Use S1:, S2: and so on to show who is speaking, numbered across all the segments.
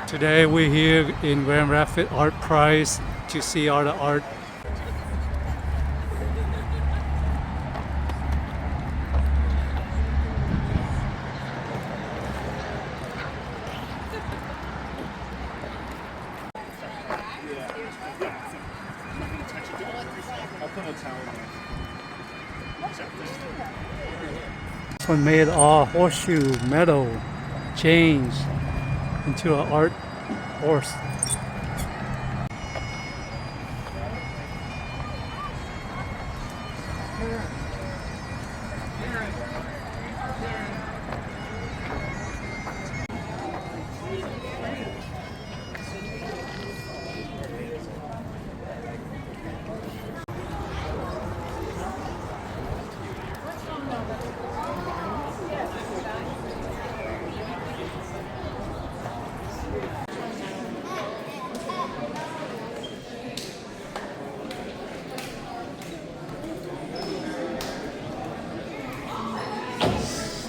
S1: Today we're here in Grand Rapids ArtPrize to see all the art. This one made all horseshoe metal chains into an art horse.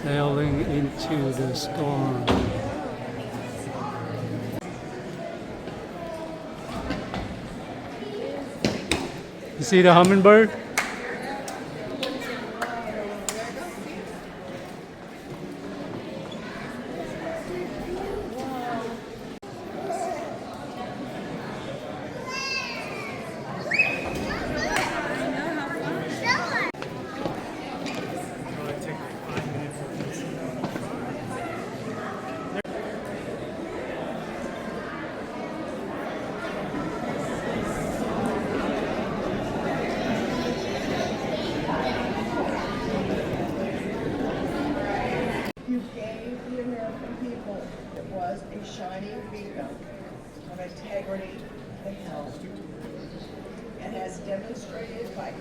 S1: Sailing into the storm. You see the hummingbird?
S2: You gave the American people, it was a shining beacon of integrity and health, and as demonstrated by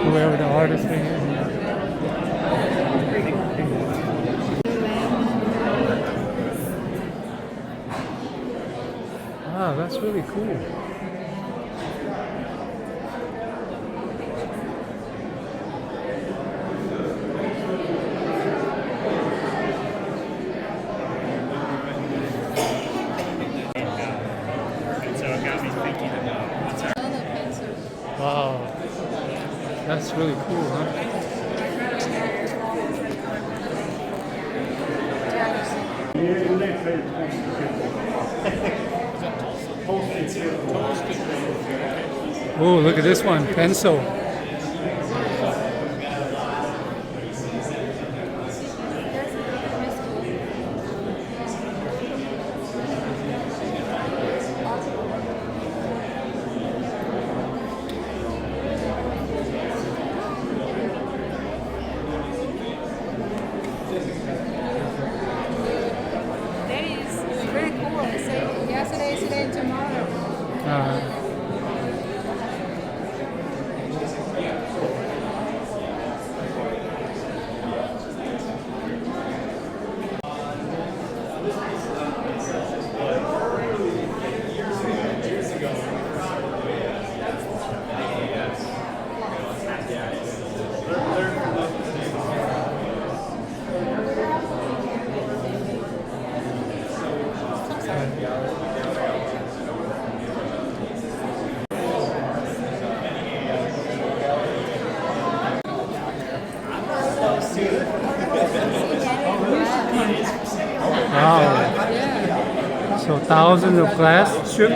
S2: whoever the artist is. Wow, that's really cool. Wow, that's really cool, huh? Oh, look at this one, pencil.
S3: Today and tomorrow.
S1: Wow. So thousands of glass strips?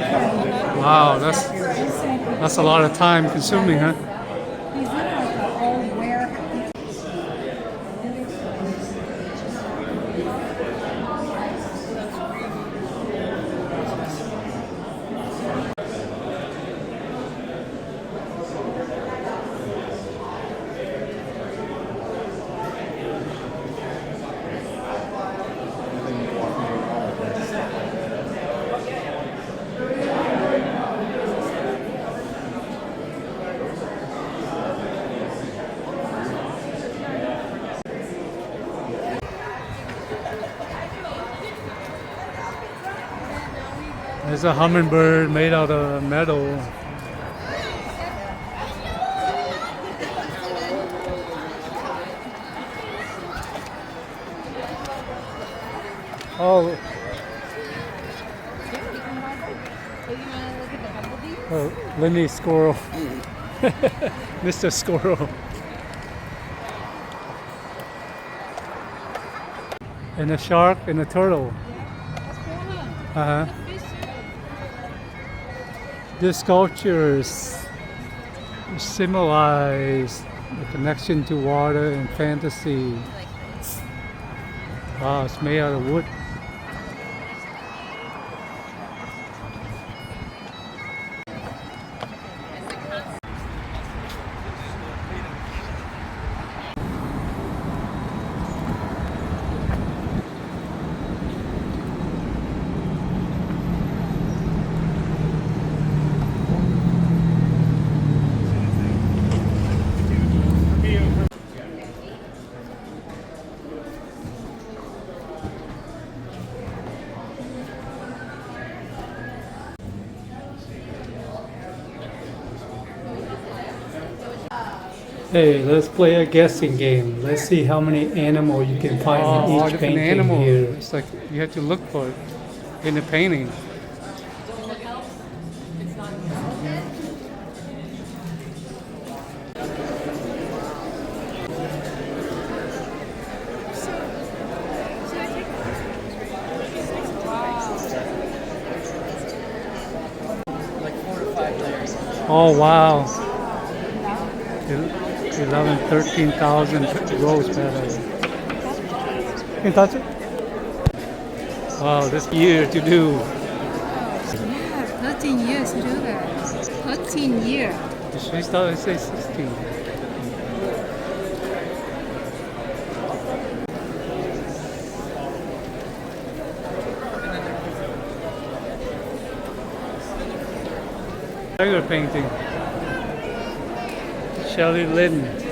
S1: Wow, that's a lot of time consuming, huh? There's a hummingbird made out of metal. Oh, Lenny Squirrel. Mr. Squirrel. And a shark and a turtle. Uh-huh. These sculptures symbolize the connection to water and fantasy. Wow, it's made out of wood. Hey, let's play a guessing game. Let's see how many animals you can find in all each different painting animals. here. It's like you have to look for it in the painting. Oh wow. 11, 13,000 rose petals. Can you touch it? Wow, this year to do.
S3: Yeah, 13 years to do that. 13 years.
S1: She started to say 16. Tiger painting. Shelley Lynn.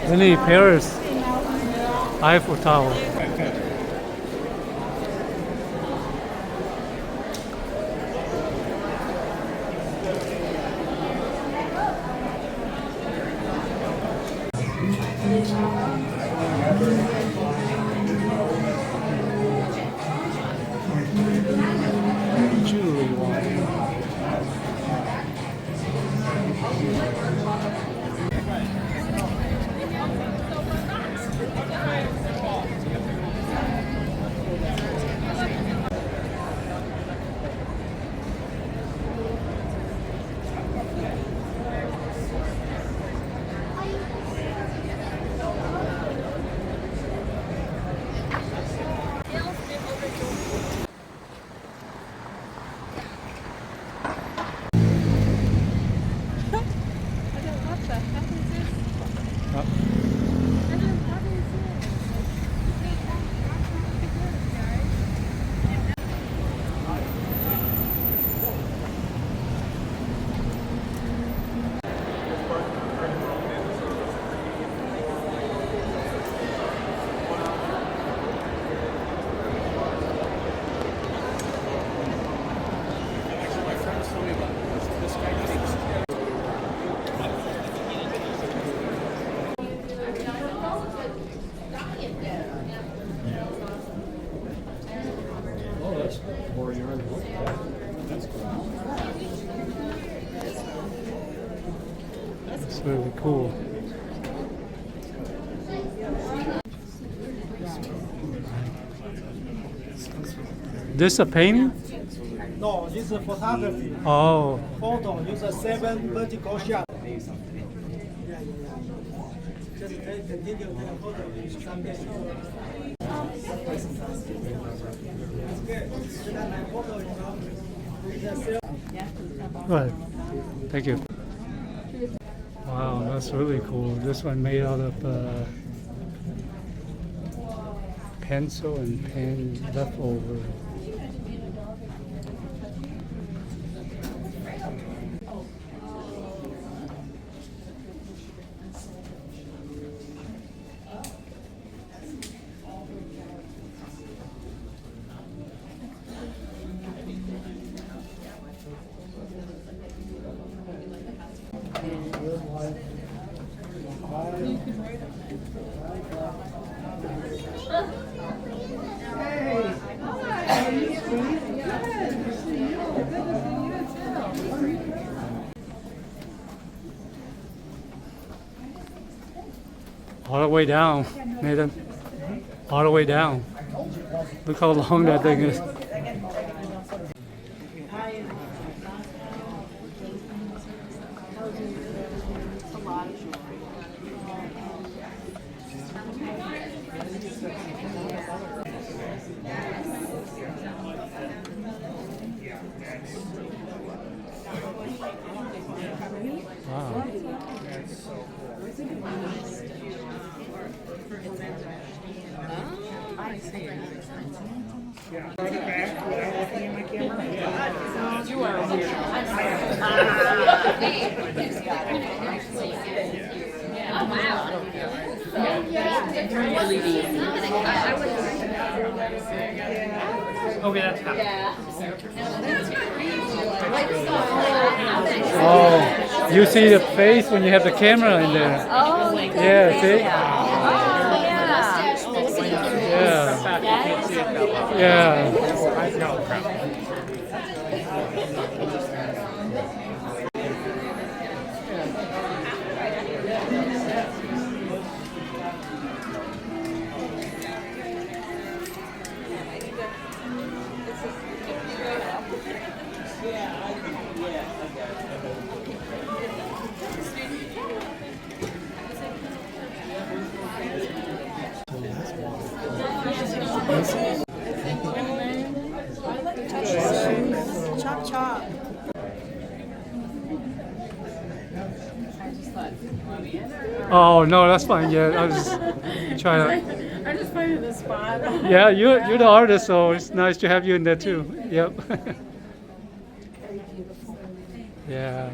S1: Lenny Paris. Eiffel Tower. Jewelry wine. That's really cool. This a painting?
S4: No, this is photography.
S1: Oh,
S4: Photo use a 7 vertical shot. Just continue take a photo.
S1: go ahead. Thank you. Wow, that's really cool. This one made out of pencil and pen leftover. All the way down, Nathan. All the way down. Look how long that thing is. Wow.
S5: Okay, that's half.
S1: Oh, you see the face when you have the camera in there.
S6: Oh,
S1: Yeah, see?
S6: yeah.
S1: Yeah.
S2: Chop chop.
S1: Oh no, that's fine. Yeah, I was just trying to.
S7: I just finding the spot.
S1: Yeah, you're the artist, so it's nice to have you in there too. Yep. Yeah.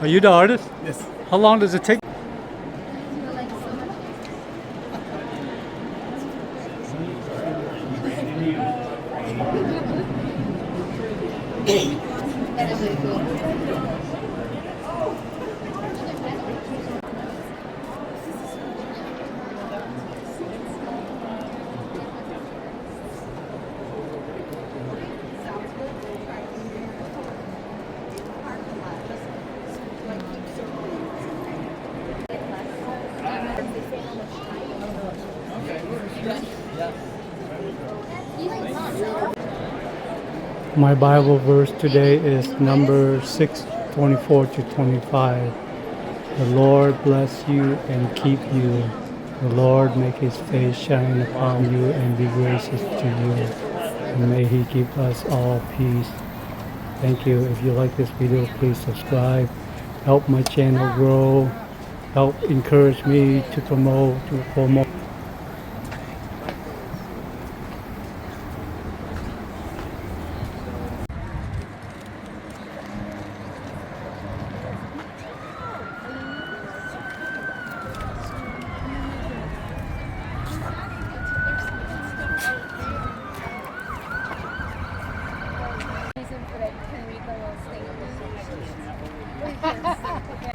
S1: Are you the artist?
S4: Yes.
S1: How long does it take? My Bible verse today is number 6:24-25. The Lord bless you and keep you. The Lord make his face shine upon you and be gracious to you. And may he give us all peace. Thank you. If you like this video, please subscribe. Help my channel grow. Help encourage me to promote.
S3: Reason for that, can we go on stage?